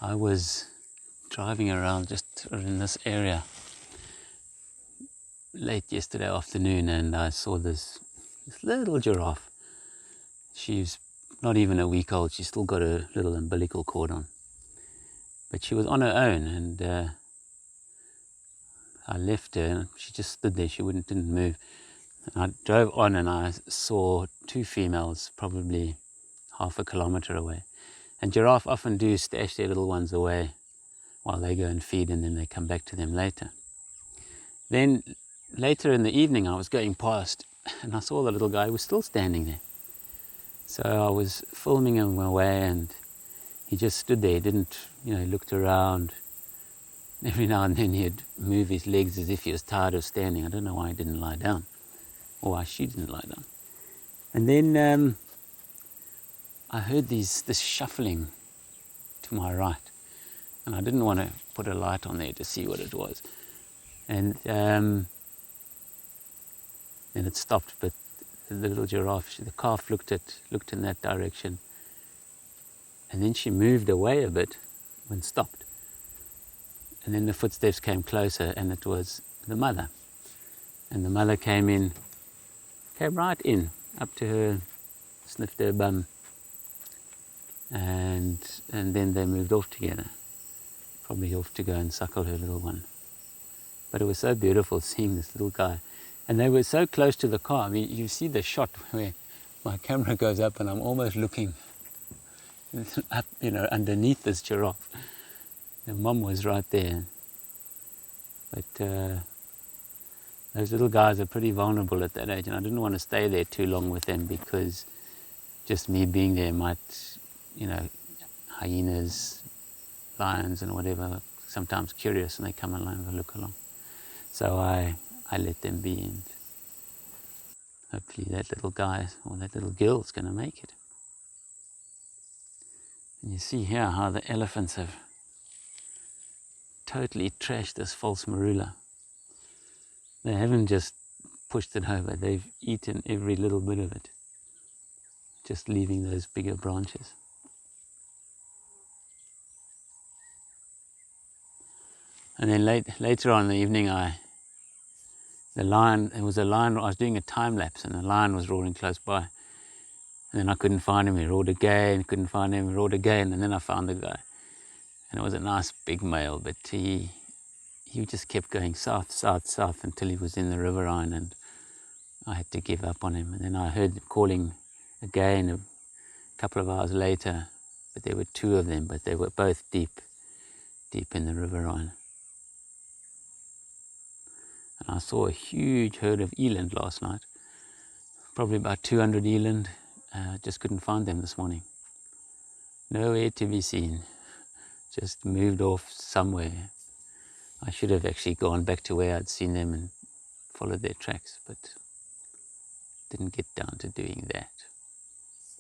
I was driving around just in this area late yesterday afternoon, and I saw this little giraffe. She's not even a week old. She's still got a little umbilical cord on, but she was on her own, and I left her and she just stood there. She didn't move. And I drove on and I saw two females probably half a kilometer away. And giraffe often do stash their little ones away while they go and feed, and then they come back to them later. Then later in the evening I was going past and I saw the little guy was still standing there. So I was filming him away, and he just stood there. He didn't, looked around. Every now and then he'd move his legs as if he was tired of standing. I don't know why he didn't lie down, or why she didn't lie down. And then I heard this shuffling to my right, and I didn't want to put a light on there to see what it was. And then it stopped, but the little giraffe, the calf looked in that direction, and then she moved away a bit when stopped. And then the footsteps came closer, and it was the mother. And the mother came right in, up to her, sniffed her bum, and then they moved off together, probably off to go and suckle her little one. But it was so beautiful seeing this little guy. And they were so close to the car. I mean, you see the shot where my camera goes up and I'm almost looking up, underneath this giraffe. The mom was right there. But those little guys are pretty vulnerable at that age, and I didn't want to stay there too long with them, because just me being there might, hyenas, lions and whatever, sometimes curious, and they come along and look along. So I let them be, and hopefully that little guy or that little girl is going to make it. And you see here how the elephants have totally trashed this false marula. They haven't just pushed it over, they've eaten every little bit of it, just leaving those bigger branches. And then later on in the evening, there was a lion, I was doing a time lapse, and the lion was roaring close by. And then I couldn't find him, he roared again, couldn't find him, he roared again, and then I found the guy. And it was a nice big male, but he just kept going south, south, south until he was in the riverine, and I had to give up on him. And then I heard him calling again a couple of hours later, but there were two of them, but they were both deep in the riverine. And I saw a huge herd of eland last night, probably about 200 eland. Just couldn't find them this morning. Nowhere to be seen, just moved off somewhere. I should have actually gone back to where I'd seen them and followed their tracks, but didn't get down to doing that.